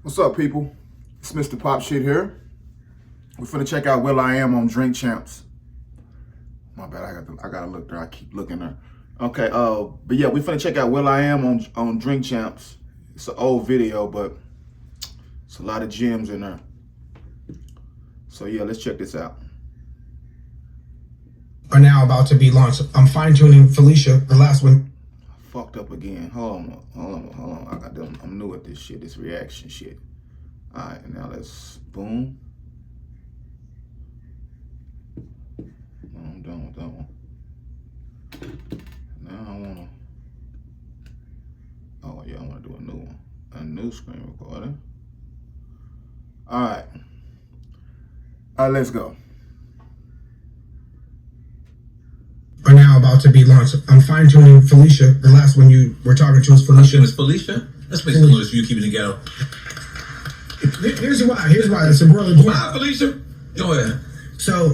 What's up, people? It's Mr. Pop Shit here. We're finna check out will.i.am on Drink Champs. My bad, I gotta look there. I keep looking there. Okay, but yeah, we finna check out will.i.am on Drink Champs. It's an old video, but it's a lot of gems in there. So yeah, let's check this out. Are now about to be launched. I'm fine-tuning Felicia, the last one. Fucked up again. Hold on. I'm new at this shit, this reaction shit. All right, now let's boom. I'm done with that one. Now I wanna. Oh yeah, I wanna do a new one, a new screen recording. All right, let's go. Are now about to be launched. I'm fine-tuning Felicia. The last one you were talking to was Felicia. It's Felicia? Let's make some noise for you keeping it together. Here's why. It's a really important. Hi, Felicia. Go ahead. So,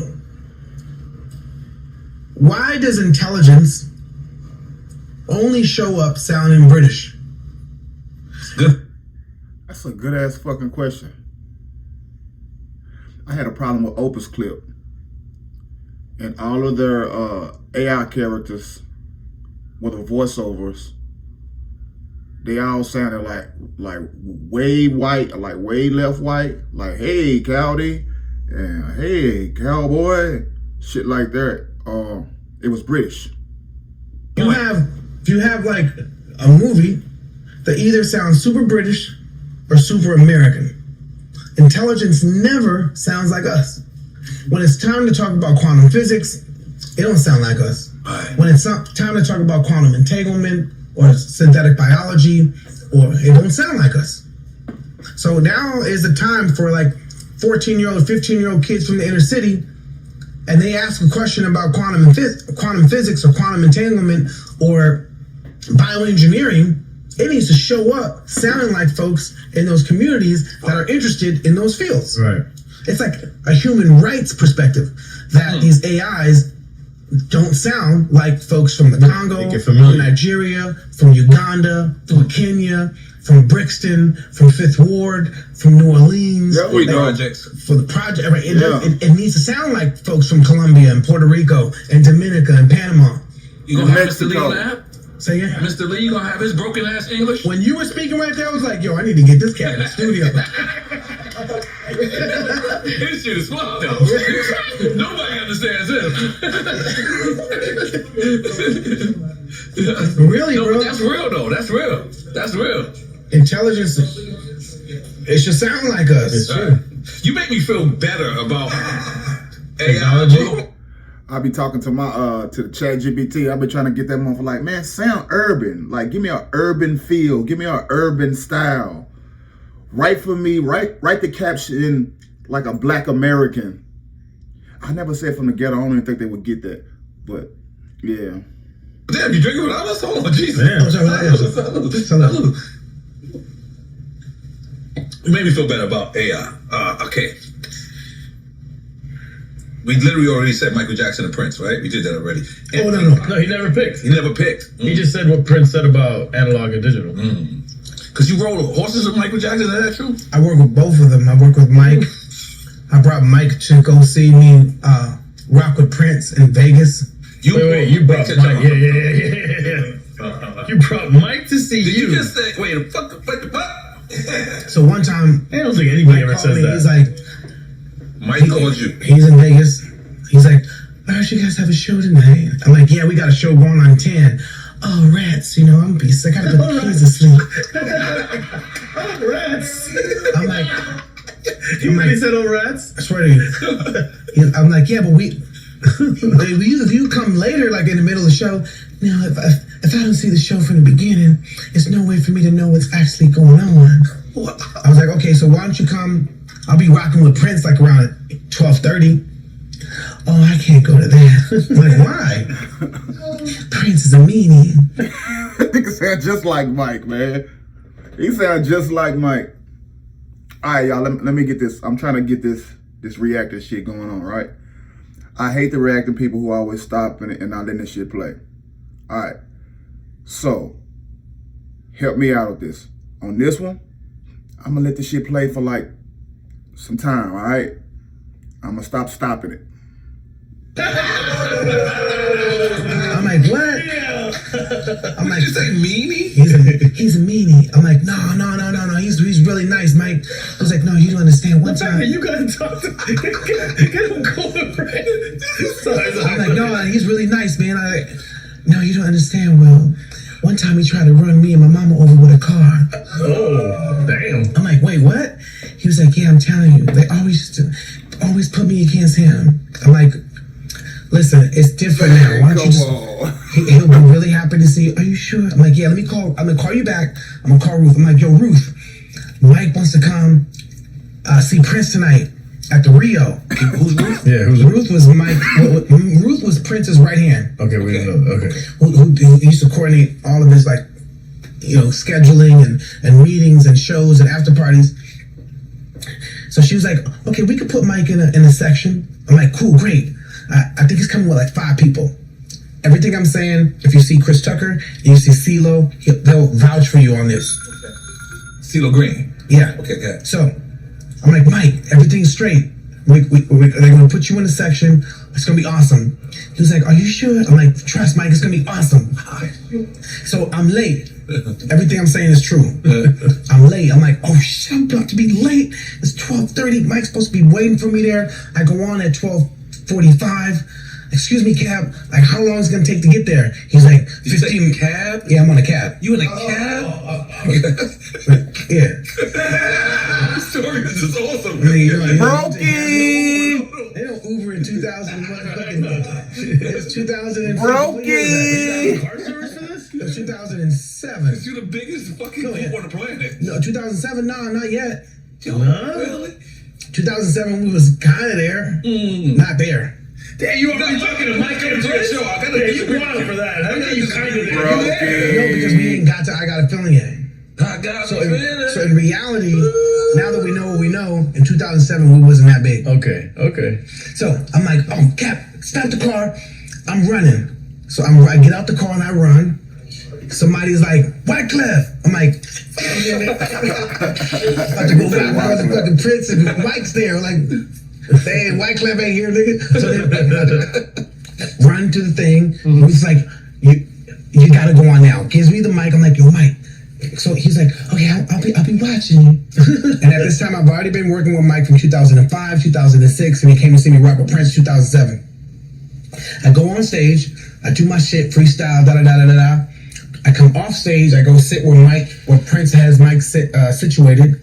why does intelligence only show up sounding British? Good. That's a good ass fucking question. I had a problem with Opus Clip. And all of their AI characters with the voiceovers, they all sounded like way white, like way left white, like hey Cowdy and hey cowboy, shit like that. It was British. If you have like a movie that either sounds super British or super American, intelligence never sounds like us. When it's time to talk about quantum physics, it don't sound like us. Right. When it's time to talk about quantum entanglement or synthetic biology, or it don't sound like us. So now is the time for like 14-year-old, 15-year-old kids from the inner city, and they ask a question about quantum physics or quantum entanglement or bioengineering. It needs to show up sounding like folks in those communities that are interested in those fields. Right. It's like a human rights perspective that these AIs don't sound like folks from the Congo, from Nigeria, from Uganda, from Kenya, from Brixton, from Fifth Ward, from New Orleans. Yeah, projects. For the project, right? It needs to sound like folks from Colombia and Puerto Rico and Dominica and Panama. You gonna have Mr. Lee on the app? Say yeah. Mr. Lee, you gonna have his broken ass English? When you were speaking right there, I was like, yo, I need to get this cat in the studio. His shit is fucked up. Nobody understands him. Really, no, bro? But that's real though. That's real. That's real. Intelligence, it should sound like us. It's true. You make me feel better about AI. I be talking to my to the chat GPT. I be trying to get that motherfucker like, man, sound urban. Like, give me an urban feel. Give me an urban style. Write for me. Write the caption like a Black American. I never said from the ghetto. I don't even think they would get that. But yeah. Damn, you drinking without us? Hold on, Jesus. Salud. You made me feel better about AI. Okay. We literally already said Michael Jackson and Prince, right? We did that already. Oh, no. No, he never picked. He never picked. He just said what Prince said about analog and digital. Because you rode horses with Michael Jackson, is that true? I work with both of them. I work with Mike. I brought Mike to go see me rock with Prince in Vegas. You brought Mike. Yeah. You brought Mike to see Did you. You just say, wait, what the fuck? So one time, I don't think anybody ever says that. He's like, Mike called you. He's in Vegas. He's like, I heard you guys have a show tonight. I'm like, yeah, we got a show going on 10. Oh, rats, I'm beast. I gotta put the kids to sleep. Rats. I'm like, He said, oh, rats? I swear to you. I'm like, yeah, but if you come later, like in the middle of the show, if I don't see the show from the beginning, there's no way for me to know what's actually going on. I was like, okay, so why don't you come? I'll be rocking with Prince like around 12:30. Oh, I can't go to that. I'm like, why? Prince is a meanie. Nigga sound just like Mike, man. He sound just like Mike. All right, y'all, let me get this. I'm trying to get this reactor shit going on, right? I hate the reacting people who always stop and not letting this shit play. All right. So, help me out with this. On this one, I'm gonna let this shit play for like some time, all right? I'm gonna stop stopping it. I'm like, what? I'm like, Did you say meanie? he's a meanie. I'm like, no. He's really nice, Mike. I was like, no, you don't understand. One time, You gotta talk to get him going, right? I'm like, no, he's really nice, man. No, you don't understand. Well, one time he tried to run me and my mama over with a car. Oh, damn. I'm like, wait, what? He was like, yeah, I'm telling you, they always put me against him. I'm like, listen, it's different now. Why don't you just? He'll be really happy to see you. Are you sure? I'm like, yeah. I'm gonna call you back. I'm gonna call Ruth. I'm like, yo, Ruth, Mike wants to come see Prince tonight at the Rio. Who's Ruth? Yeah, who's Ruth was Mike. Ruth was Prince's right hand. Okay, we didn't know. Okay. Who used to coordinate all of his scheduling and meetings and shows and after parties. So she was like, okay, we could put Mike in a section. I'm like, cool, great. I think he's coming with like 5 people. Everything I'm saying, if you see Chris Tucker and you see CeeLo, they'll vouch for you on this. CeeLo Green. Yeah. Okay, good. So I'm like, Mike, everything's straight. They're gonna put you in a section. It's gonna be awesome. He was like, are you sure? I'm like, trust, Mike, it's gonna be awesome. So I'm late. Everything I'm saying is true. I'm late. I'm like, oh shit, I'm about to be late. It's 12:30. Mike's supposed to be waiting for me there. I go on at 12:45. Excuse me, cab. Like, how long is it gonna take to get there? He's like, 15. Cab? Yeah, I'm on a cab. You in a cab? Yeah. This story is just awesome. Brokey! They don't Uber in 2001. It's 2000. Brokey! Car service for this? It was 2007. You're the biggest fucking Go ahead. poop on the planet. No, 2007. No, not yet. Really? 2007, we was kind of there. Not there. Damn, you already talking to Mike on the show. I gotta Yeah, you wild for that. I know you kind of did. No, because we ain't got to I Got a Feeling yet. I got So in reality, now that we know what we know, in 2007 we wasn't that big. Okay. So I'm like, oh, Cap, stop the car. I'm running. So I get out the car and I run. Somebody's like, Wyclef. I'm like, about to go back with the fucking Prince and Mike's there. Like, hey, Wyclef ain't here, nigga. So they run to the thing. He's like, you gotta go on now. Gives me the mic. I'm like, yo, Mike. So he's like, okay, I'll be watching you. And at this time, I've already been working with Mike from 2005, 2006, and he came to see me rock with Prince 2007. I go on stage, I do my shit, freestyle, da-da-da-da-da-da. I come off stage, I go sit where Prince has Mike situated.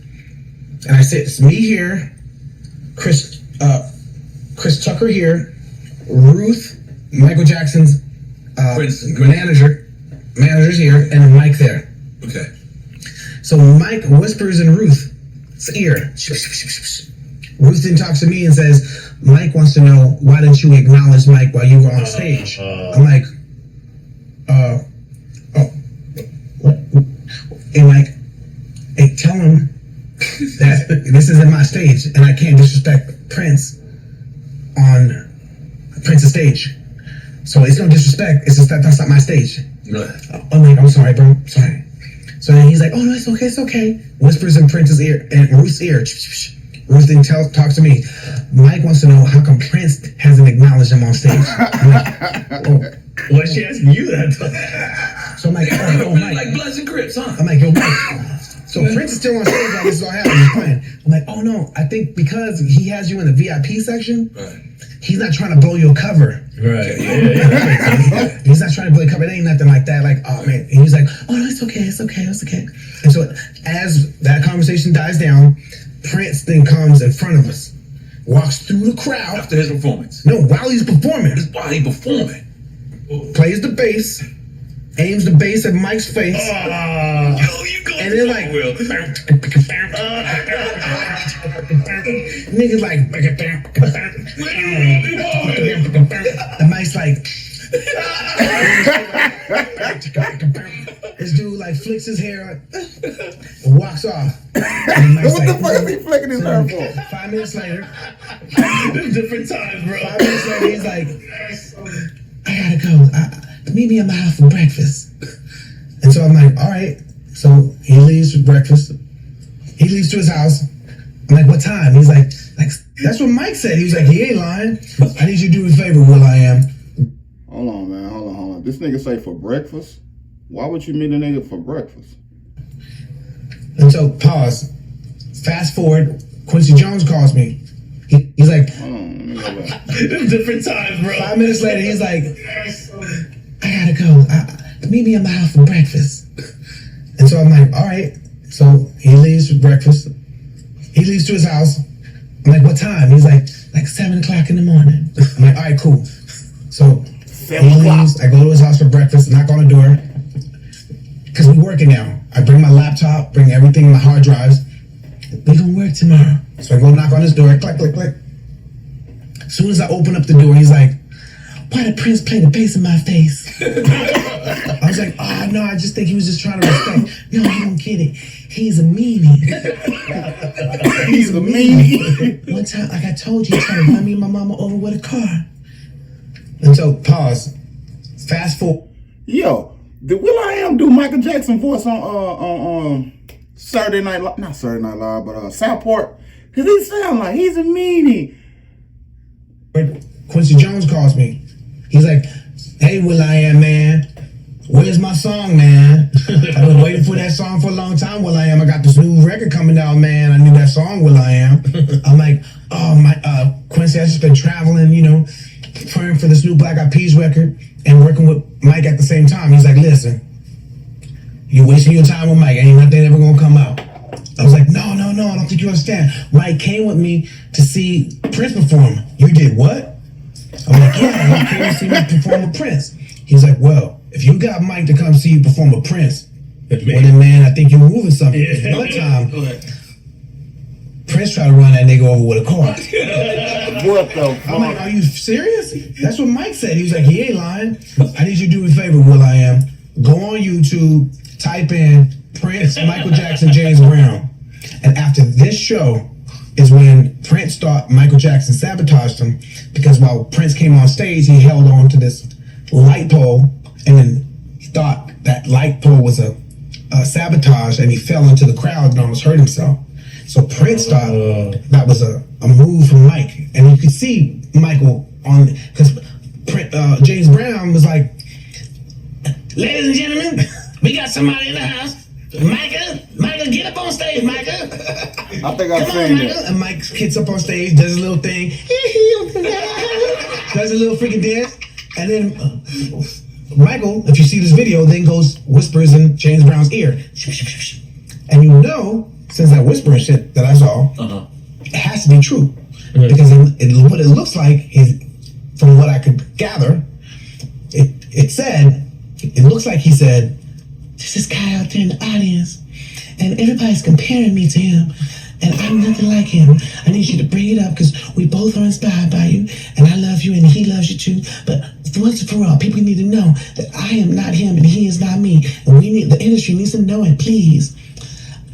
And I sit, it's me here, Chris Tucker here, Ruth, Michael Jackson's manager's here, and then Mike there. Okay. So Mike whispers in Ruth's ear. Ruth then talks to me and says, Mike wants to know, why didn't you acknowledge Mike while you were on stage? I'm like, what? And like, hey, tell him that this isn't my stage and I can't disrespect Prince on Prince's stage. So it's no disrespect, it's just that's not my stage. I'm like, I'm sorry, bro, sorry. So then he's like, oh no, it's okay. Whispers in Prince's ear and Ruth's ear. Ruth then talks to me. Mike wants to know how come Prince hasn't acknowledged him on stage. I'm like, oh. Why is she asking you that? So I'm like, oh Mike. Like Bloods and Crips, huh? I'm like, yo, Mike. So Prince is still on stage while this is all happening. He's playing. I'm like, oh no, I think because he has you in the VIP section, he's not trying to blow your cover. Right. Yeah. He's not trying to blow your cover. It ain't nothing like that. Like, oh man. And he's like, oh no, it's okay. And so as that conversation dies down, Prince then comes in front of us, walks through the crowd. After his performance. No, while he's performing. While he performing. Plays the bass, aims the bass at Mike's face. Yo, you go. And then like, niggas like, and Mike's like, this dude like flicks his hair and walks off. And Mike's What the fuck is he flicking his hair for? 5 minutes later, Different times, bro. 5 minutes later, he's like, I gotta go. Meet me at my house for breakfast. And so I'm like, all right. So he leaves for breakfast. He he leaves to his house. I'm like, what time? He's like, that's what Mike said. He was like, he ain't lying. I need you to do me a favor, will.i.am. Hold on, man. Hold on. This nigga say for breakfast? Why would you meet a nigga for breakfast? And so, pause. Fast forward. Quincy Jones calls me. He's like, Hold on. Let me go back. Different times, bro. 5 minutes later, he's like, I gotta go. Meet me at my house for breakfast. And so I'm like, all right. So he leaves for breakfast. He leaves to his house. I'm like, what time? He's like 7 o'clock in the morning. I'm like, all right, cool. So he leaves. I go to his house for breakfast, knock on the door. Because we're working now. I bring my laptop, bring everything, my hard drives. We gonna work tomorrow. So I go knock on his door, click, click, click. As soon as I open up the door, he's like, why did Prince play the bass in my face? I was like, oh no, I just think he was just trying to respect. No, you don't get it. He's a meanie. He's a meanie. One time, like I told you, he tried to run me and my mama over with a car. And so, pause. Fast forward. Yo, did will.i.am do Michael Jackson voice on Saturday Night Live? Not Saturday Night Live, but Southport? Cause he sound like he's a meanie. Quincy Jones calls me. He's like, hey, will.i.am, man. Where's my song, man? I've been waiting for that song for a long time, will.i.am. I got this new record coming out, man. I knew that song, will.i.am. I'm like, oh, my, Quincy, I've just been traveling, you know, preparing for this new Black Eyed Peas record and working with Mike at the same time. He's like, listen, you're wasting your time with Mike. Ain't nothing ever gonna come out. I was like, no, I don't think you understand. Mike came with me to see Prince perform. You did what? I'm like, yeah, he came to see me perform with Prince. He's like, well, if you got Mike to come see you perform with Prince, well then, man, I think you're moving something. Yeah. One time, Prince tried to run that nigga over with a car. What the fuck? I'm like, are you serious? That's what Mike said. He was like, he ain't lying. I need you to do me a favor, will.i.am. Go on YouTube, type in Prince, Michael Jackson, James Brown. And after this show is when Prince thought Michael Jackson sabotaged him, because while Prince came on stage, he held on to this light pole, and then he thought that light pole was a sabotage, and he fell into the crowd and almost hurt himself. So Prince thought that was a move from Mike, and you could see Michael on, because James Brown was like, ladies and gentlemen, we got somebody in the house. Micah, get up on stage, Micah. I think I've seen that. And Mike gets up on stage, does a little thing, does a little freaking dance, and then Michael, if you see this video, then goes whispers in James Brown's ear, and you know, since that whispering shit that I saw, it has to be true, because what it looks like is, from what I could gather, it looks like he said, this is guy out there in the audience, and everybody's comparing me to him, and I'm nothing like him. I need you to bring it up, because we both are inspired by you, and I love you, and he loves you too. But once and for all, people need to know that I am not him, and he is not me, and the industry needs to know it, please.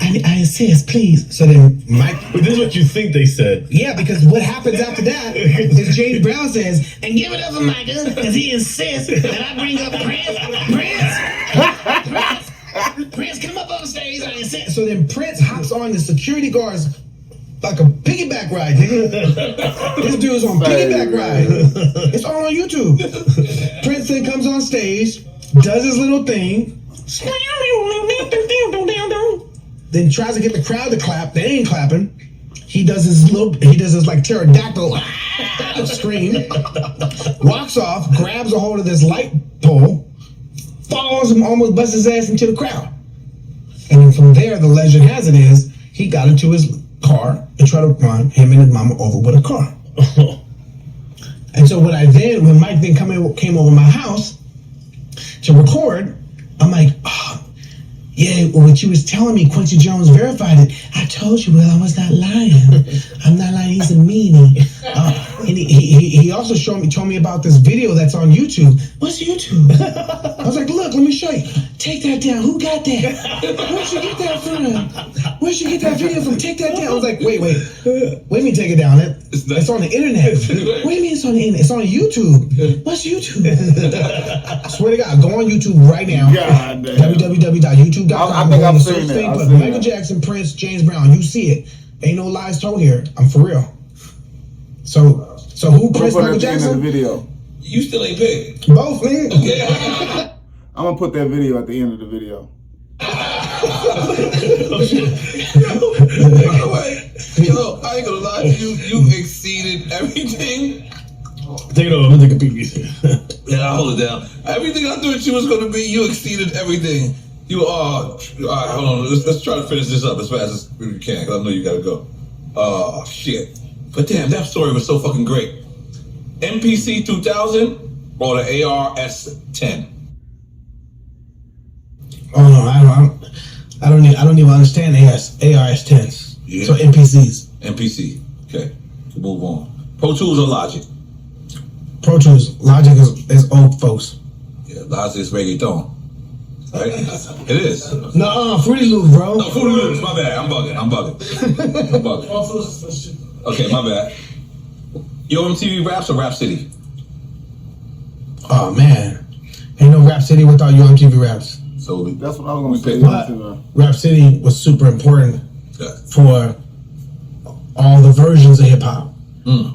I insist, please. So then Mike... But this is what you think they said. Yeah, because what happens after that is James Brown says, and give it up for Micah, because he insists that I bring up Prince, come up on stage. I insist. So then Prince hops on the security guards like a piggyback ride, nigga. This dude's on piggyback ride. It's all on YouTube. Prince then comes on stage, does his little thing, then tries to get the crowd to clap. They ain't clapping. He does his like pterodactyl scream, walks off, grabs a hold of this light pole, falls and almost busts his ass into the crowd. And then from there, the legend has it is, he got into his car and tried to run him and his mama over with a car. And so when Mike then came over my house to record, I'm like, oh, yeah, what you was telling me, Quincy Jones verified it. I told you, well, I was not lying. I'm not lying, he's a meanie. And he also told me about this video that's on YouTube. What's YouTube? I was like, look, let me show you. Take that down. Who got that? Where'd you get that from? Where'd you get that video from? Take that down. I was like, wait, let me take it down. It's on the internet. What do you mean it's on the internet? It's on YouTube. What's YouTube? I swear to God, go on YouTube right now. www.youtube.com. I think I've seen it. Put Michael Jackson, Prince, James Brown. You see it. Ain't no lies told here. I'm for real. So who Prince, Michael Jackson? End of the video. You still ain't paid. Both, man. I'm gonna put that video at the end of the video. By the way, yo, I ain't gonna lie to you. You exceeded everything. Take it over. I'm gonna take a peek. Yeah, I'll hold it down. Everything I thought you was gonna be, you exceeded everything. You are. All right, hold on. Let's try to finish this up as fast as we can, because I know you gotta go. Oh shit! But damn, that story was so fucking great. MPC 2000 or the ARS 10. Oh no, I don't even understand ARS 10s. Yeah. So MPCs. MPC. Okay. To move on. Pro Tools or Logic? Pro Tools. Logic is old folks. Yeah, Logic is reggaeton. Right? It is. No, Fruity Loops, bro. No, Fruity Loops. My bad. I'm bugging. Okay, my bad. Yo MTV Raps or Rap City? Oh man, ain't no Rap City without your MTV Raps. So That's what I was gonna say. But Rap City was super important yeah. for all the versions of hip hop.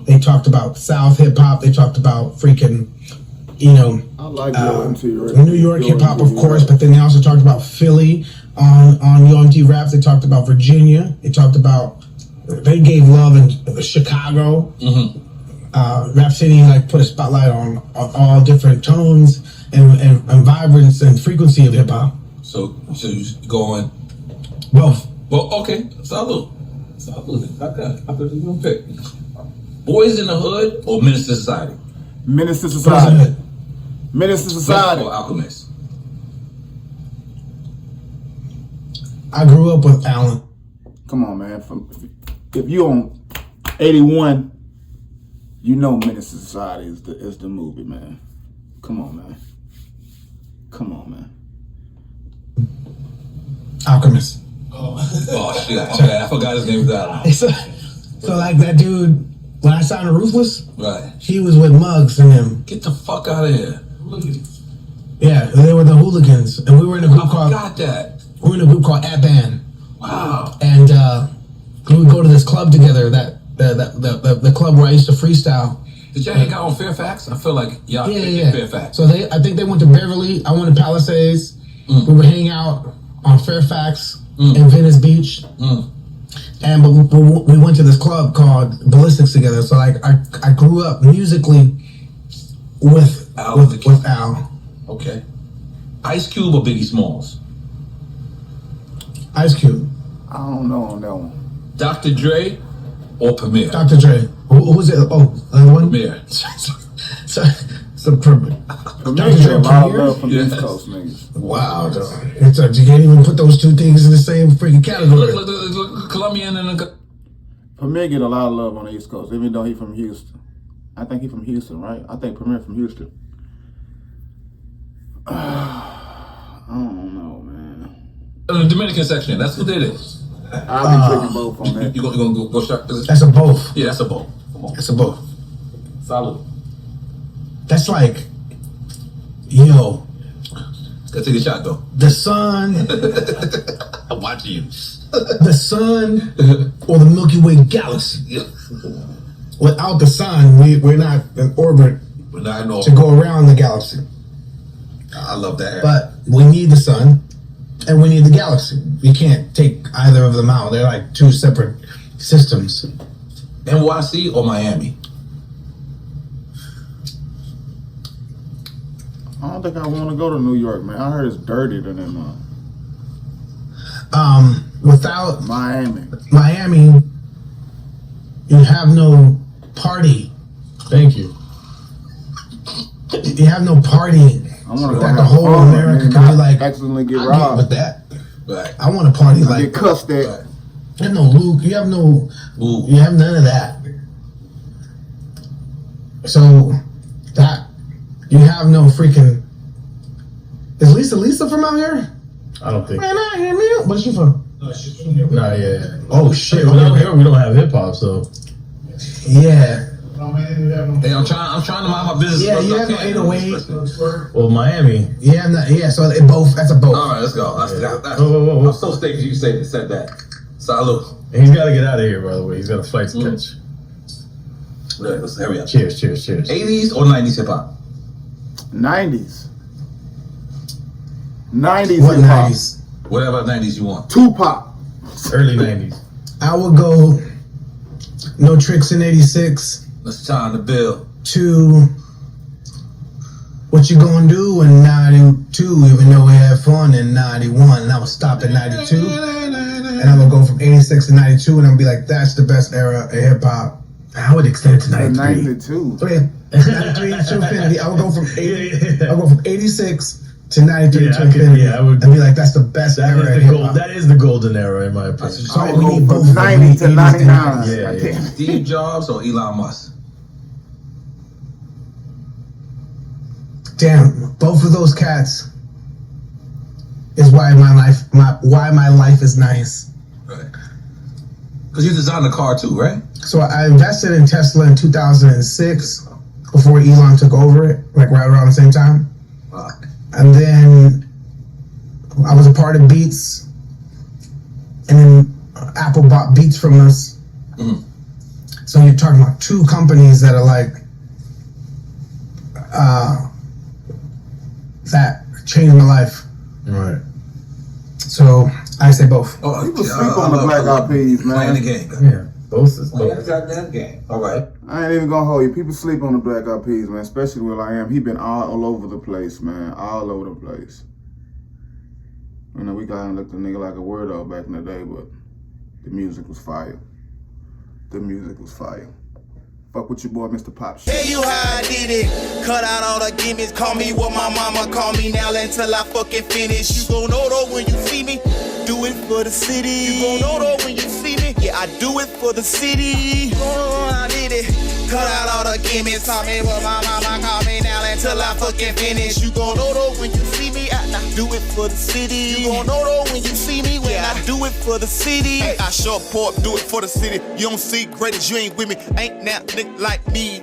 They talked about South hip hop. They talked about freaking, I like MTV. New York hip hop, of course. But then they also talked about Philly on Yo MTV Raps. They talked about Virginia. They talked about. They gave love in Chicago. Rap City put a spotlight on all different tones and vibrance and frequency of hip hop. So you going Both. well? Okay, salute. Okay, I thought you were gonna pick Boys in the Hood or Minister Society. Minister Society. Minister Society. Or Alchemist. I grew up with Allen. Come on, man. If you on 81, you know Minister Society is the movie, man. Come on, man. Alchemist. Oh shit! Okay, I forgot his name. So like that dude, when I signed Ruthless, Right. he was with Muggs and them. Get the fuck out of here. Yeah, they were the Hooligans, and we were in a group called. Got that. We were in a group called At Band. Wow. And we would go to this club together. The club where I used to freestyle. Did y'all hang out on Fairfax? I feel like y'all Yeah. Fairfax. So I think they went to Beverly. I went to Palisades. We would hang out on Fairfax and Venice Beach. And but we went to this club called Ballistics together. So I grew up musically with Al. Okay. Ice Cube or Biggie Smalls? Ice Cube. I don't know on that one. Dr. Dre or Premier? Dr. Dre. Who's it? Oh, another one? Premier. So Premier. Premier get a lot of love from the East Coast niggas. Wow, dog. You can't even put those two things in the same freaking category. Look, Colombian and Premier get a lot of love on the East Coast, even though he from Houston. I think he from Houston, right? I think Premier from Houston. I don't know, man. the Dominican section. That's what it is. I'll be drinking both on that. You gonna go start? That's a both. Yeah, that's a both. Come on. That's a both. Salud. That's like, yo, Gotta take a shot though. the sun, I'm watching you. the sun, or the Milky Way galaxy. Without the sun, we're not in orbit But now I know. to go around the galaxy. I love that. But we need the sun, and we need the galaxy. We can't take either of them out. They're like two separate systems. NYC or Miami? I don't think I want to go to New York, man. I heard it's dirtier than them. Without Miami. Miami, you have no party. Thank you. You have no party. I want to go That have the whole fun, America man, could be not like, accidentally get I robbed. get with that. Right. I want to party like Get cussed at. you have no Luke. You have no. Ooh. You have none of that. So that you have no freaking. Is Lisa from out here? I don't think. Man, I hear me. Where's she from? No, she's from here. Nah, yeah. Oh shit. But out here we don't have hip hop, so. Yeah. Hey, I'm trying to mind my business. Yeah, you have no 808. Well, Miami. Yeah, so it both. That's a both. All right, let's go. That's Whoa. I'm so stoked you said that. Salute. He's got to get out of here, by the way. He's got a flight to catch. Right, let's hurry up. Cheers. 80s or 90s hip hop? 90s. 90s What hip hop. 90s? Whatever 90s you want. Tupac. Early 90s. I would go No Tricks in 86 Let's time the bill. to What You Gonna Do in 92, even though we had fun in 91. And I would stop at 92. And I would go from 86 to 92, and I'd be like, that's the best era of hip hop. I would extend it to 93. 92. Okay, 93 to infinity. I would go from 86 to 93 to infinity. I would. I'd be like, that's the best era of hip hop. That is the golden era, in my opinion. So I we would need go both. from 90 to 99. Yeah. Steve Jobs or Elon Musk? Damn, both of those cats is why my life is nice. Right. Because you designed the car too, right? So I invested in Tesla in 2006 before Elon took over it, like right around the same time. Wow. And then I was a part of Beats, and then Apple bought Beats from us. Mhm. So you're talking about two companies that are like that changed my life. Right. So I say both. Oh, People sleep on the Black Eyed Peas, Playing the man. game. Yeah. Both is Playing the both. goddamn game. All right. I ain't even gonna hold you. People sleep on the Black Eyed Peas, man. Especially will.i.am. He been all over the place, man. All over the place. You know, we got him looked at the nigga like a weirdo back in the day, but the music was fire. The music was fire. Fuck with your boy, Mr. Pop Shit. Tell you how I did it. Cut out all the gimmicks. Call me what my mama call me now until I fucking finish. You gon' know though when you see me. Do it for the city. You gon' know though when you see me. Yeah, I do it for the city. Oh, I did it. Cut out all the gimmicks. Call me what my mama call me now until I fucking finish. You gon' know though when you see me. I do it for the city. You gon' know though when you see me. When I do it for the city. Hey, I show up, do it for the city. You don't see greatest, you ain't with me. Ain't now nigga like me.